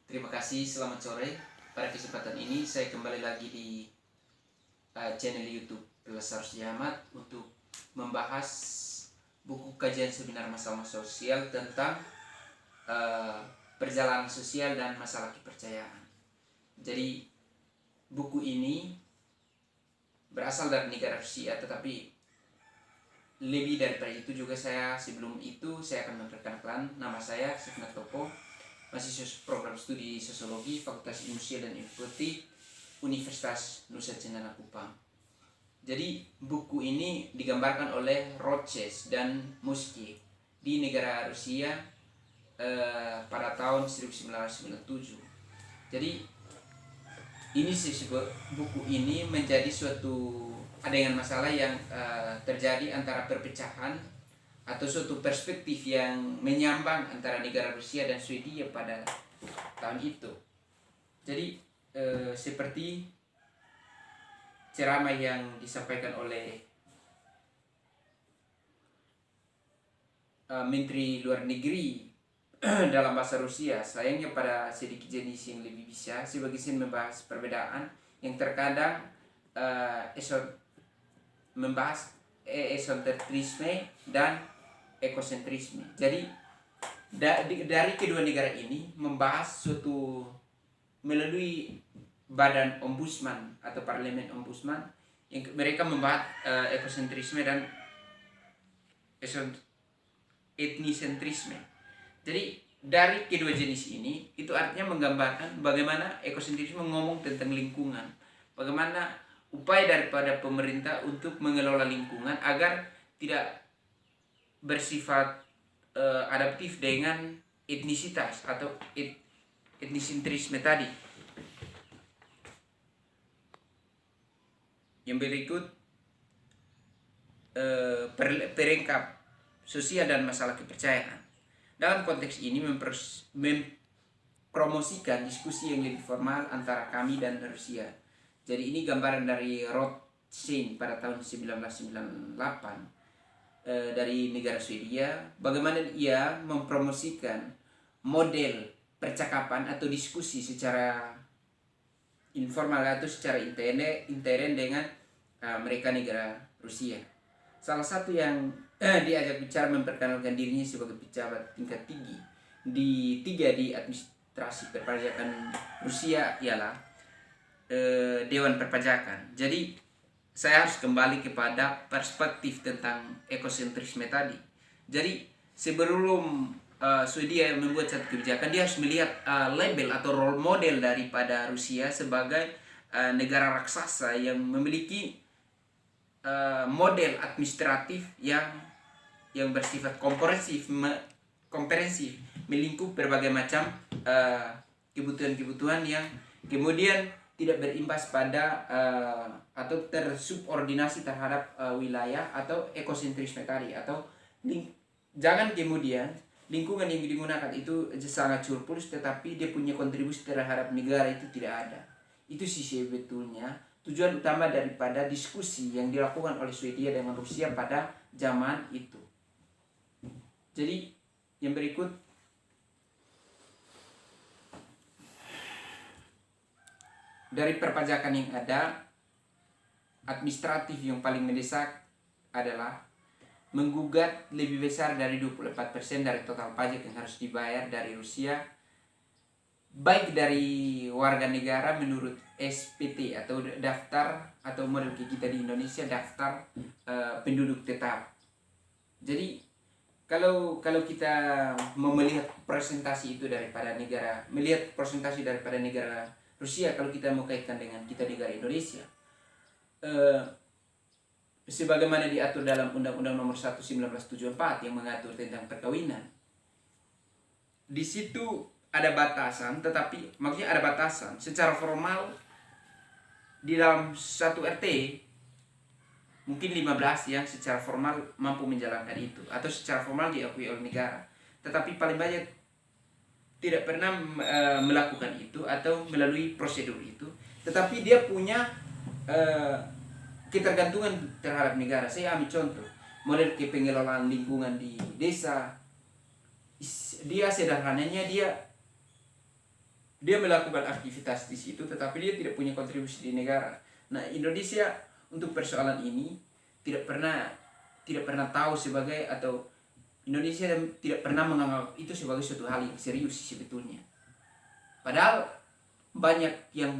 Terima kasih, selamat sore. Pada kesempatan ini saya kembali lagi di channel YouTube Pelesar Sejahat untuk membahas buku kajian seminar masalah sosial tentang perjalanan sosial dan masalah kepercayaan. Jadi buku ini berasal dari negara Rusia, tetapi lebih daripada itu juga sebelum itu saya akan memperkenalkan nama saya Sufnat Topo, mahasiswa program studi sosiologi Fakultas Ilmu Sosial dan Politik Universitas Nusa Cendana Kupang. Jadi buku ini digambarkan oleh Roches dan Muski di negara Rusia pada tahun 1997. Jadi buku ini menjadi suatu adegan masalah yang terjadi antara perpecahan atau suatu perspektif yang menyambang antara negara Rusia dan Swedia pada tahun itu. Jadi seperti ceramah yang disampaikan oleh Menteri Luar Negeri dalam bahasa Rusia, sayangnya pada sedikit jenis yang lebih bisa sebagai membahas perbedaan yang terkadang membahas esotentrisme dan ekosentrisme. Jadi dari kedua negara ini membahas suatu melalui badan ombudsman atau parlemen ombudsman yang mereka membahas ekosentrisme dan etnisentrisme. Jadi dari kedua jenis ini itu artinya menggambarkan bagaimana ekosentrisme ngomong tentang lingkungan, bagaimana upaya daripada pemerintah untuk mengelola lingkungan agar tidak bersifat adaptif dengan etnisitas atau etnisentrisme tadi. Yang berikut perangkap sosial dan masalah kepercayaan. Dalam konteks ini mempromosikan diskusi yang lebih formal antara kami dan Rusia. Jadi ini gambaran dari Rothschild pada tahun 1998 dari negara Swedia, bagaimana ia mempromosikan model percakapan atau diskusi secara informal atau secara intern dengan mereka negara Rusia. Salah satu yang diajak bicara memperkenalkan dirinya sebagai pejabat tingkat tinggi di administrasi perpajakan Rusia ialah Dewan Perpajakan. Jadi saya harus kembali kepada perspektif tentang ekosentrisme tadi. Jadi sebelum Swedia membuat satu kebijakan, dia harus melihat label atau role model daripada Rusia sebagai negara raksasa yang memiliki model administratif yang bersifat komprehensif, melingkup berbagai macam kebutuhan-kebutuhan yang kemudian tidak berimbas pada atau tersubordinasi terhadap wilayah atau ekosentrisme tadi, atau jangan kemudian lingkungan yang digunakan itu sangat surplus tetapi dia punya kontribusi terhadap negara itu tidak ada. Itu sih sebetulnya tujuan utama daripada diskusi yang dilakukan oleh Swedia dengan Rusia pada zaman itu. Jadi yang berikut dari perpajakan yang ada, administratif yang paling mendesak adalah menggugat lebih besar dari 24% dari total pajak yang harus dibayar dari Rusia, baik dari warga negara menurut SPT atau daftar atau model kita di Indonesia daftar penduduk tetap. Jadi kalau kita mau melihat presentasi itu daripada negara, melihat presentasi daripada negara Rusia, kalau kita mau kaitkan dengan kita negara Indonesia, sebagaimana diatur dalam Undang-Undang Nomor 1 1974 yang mengatur tentang perkawinan, di situ ada batasan, tetapi maksudnya ada batasan secara formal di dalam satu RT mungkin 15 yang secara formal mampu menjalankan itu atau secara formal diakui oleh negara, tetapi paling banyak tidak pernah melakukan itu atau melalui prosedur itu, tetapi dia punya ketergantungan terhadap negara. Saya ambil contoh model pengelolaan lingkungan di desa. Dia sederhananya dia dia melakukan aktivitas di situ tetapi dia tidak punya kontribusi di negara. Nah, Indonesia untuk persoalan ini tidak pernah tahu sebagai, atau Indonesia tidak pernah menganggap itu sebagai suatu hal yang serius sebetulnya. Padahal banyak yang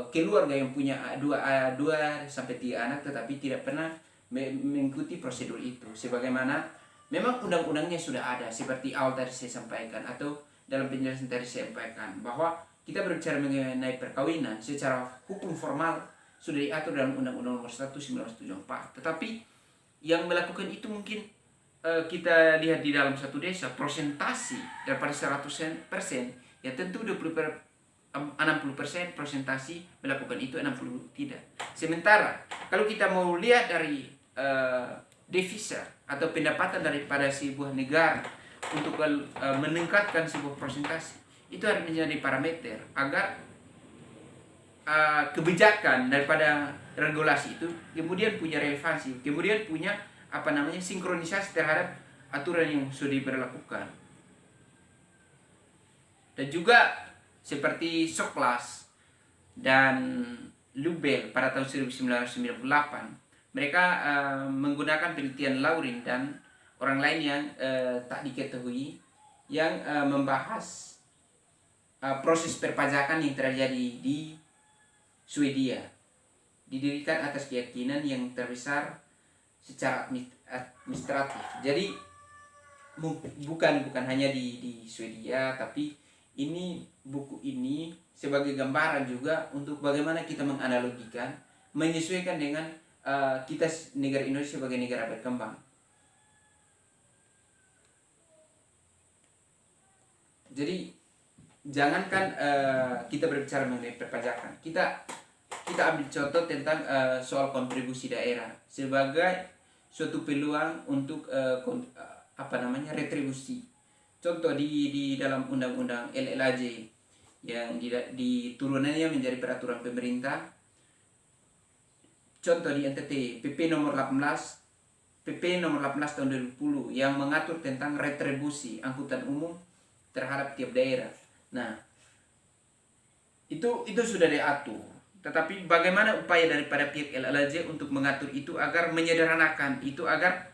keluarga yang punya dua sampai 3 anak tetapi tidak pernah mengikuti prosedur itu. Sebagaimana memang undang-undangnya sudah ada, seperti awal tadi saya sampaikan, atau dalam penjelasan tadi saya sampaikan, bahwa kita berbicara mengenai perkawinan secara hukum formal sudah diatur dalam Undang-Undang Nomor 1 1974. Tetapi yang melakukan itu mungkin kita lihat di dalam satu desa, prosentasi daripada 100% ya tentu 60% presentasi melakukan itu, 60 tidak. Sementara kalau kita mau lihat dari devisa atau pendapatan daripada sebuah negara untuk meningkatkan sebuah presentasi, itu harus menjadi parameter agar kebijakan daripada regulasi itu kemudian punya relevansi, kemudian punya sinkronisasi terhadap aturan yang sudah diberlakukan. Dan juga seperti Soklas dan Lubel pada tahun 1998, mereka menggunakan penelitian Laurin dan orang lain yang tak diketahui yang membahas proses perpajakan yang terjadi di Swedia, didirikan atas keyakinan yang terbesar secara administratif. Jadi bukan hanya di Swedia, tapi buku ini sebagai gambaran juga untuk bagaimana kita menganalogikan, menyesuaikan dengan kita negara Indonesia sebagai negara berkembang. Jadi jangankan kita berbicara mengenai perpajakan, kita ambil contoh tentang soal kontribusi daerah sebagai suatu peluang untuk retribusi. Contoh di dalam undang-undang LLAJ yang diturunannya menjadi peraturan pemerintah. Contoh di NTT PP nomor 18 tahun 2010 yang mengatur tentang retribusi angkutan umum terhadap tiap daerah. Nah, itu sudah diatur. Tetapi bagaimana upaya daripada pihak LLAJ untuk mengatur itu agar menyederhanakan itu, agar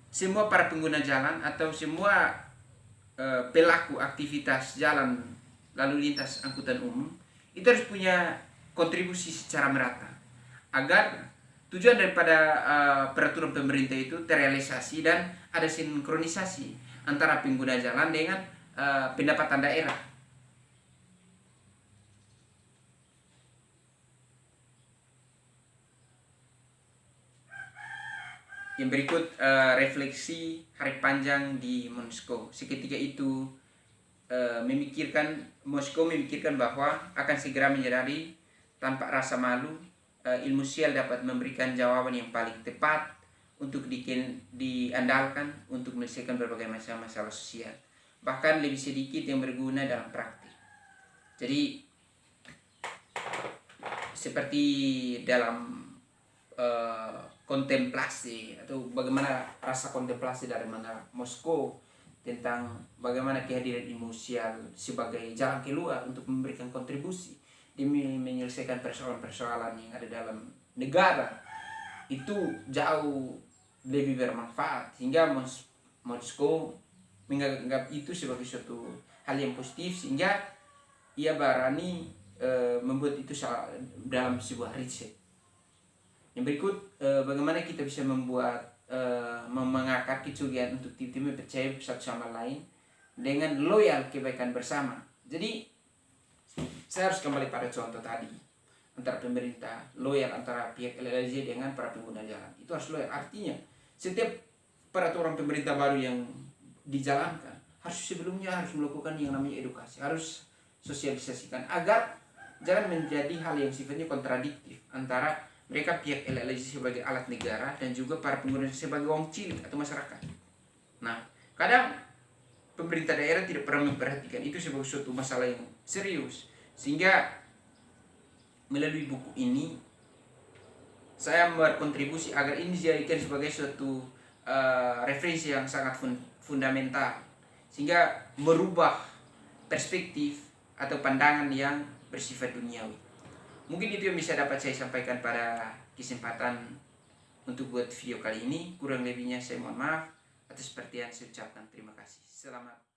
semua para pengguna jalan atau semua pelaku aktivitas jalan lalu lintas angkutan umum itu harus punya kontribusi secara merata, agar tujuan daripada peraturan pemerintah itu terrealisasi dan ada sinkronisasi antara pengguna jalan dengan pendapatan daerah. Yang berikut refleksi hari panjang di Moskow. Seketika itu Moskow memikirkan bahwa akan segera menyadari tanpa rasa malu ilmu sosial dapat memberikan jawaban yang paling tepat untuk diandalkan untuk menyelesaikan berbagai masalah sosial, bahkan lebih sedikit yang berguna dalam praktik. Jadi seperti dalam kontemplasi, atau bagaimana rasa kontemplasi dari mana Moskow tentang bagaimana kehadiran ilmu sosial sebagai jalan keluar untuk memberikan kontribusi demi menyelesaikan persoalan-persoalan yang ada dalam negara, itu jauh lebih bermanfaat, sehingga Moskow menganggap itu sebagai suatu hal yang positif, sehingga ia berani membuat itu dalam sebuah riset. Yang berikut, bagaimana kita bisa mengakar kecurigaan untuk tim-tim percaya satu sama lain dengan loyal kebaikan bersama. Jadi saya harus kembali pada contoh tadi, antara pemerintah loyal, antara pihak LLAJ dengan para pengguna jalan itu harus loyal. Artinya setiap peraturan pemerintah baru yang dijalankan sebelumnya harus melakukan yang namanya edukasi, harus sosialisasikan, agar jangan menjadi hal yang sifatnya kontradiktif antara mereka pihak LLAJ sebagai alat negara dan juga para pengguna sebagai wong cilik atau masyarakat. Nah, kadang pemerintah daerah tidak pernah memperhatikan itu sebagai suatu masalah yang serius, sehingga melalui buku ini saya berkontribusi agar ini dijadikan sebagai suatu referensi yang sangat fundamental, sehingga merubah perspektif atau pandangan yang bersifat duniawi. Mungkin itu yang bisa dapat saya sampaikan pada kesempatan untuk buat video kali ini. Kurang lebihnya saya mohon maaf. Atas perhatian saya ucapkan terima kasih. Selamat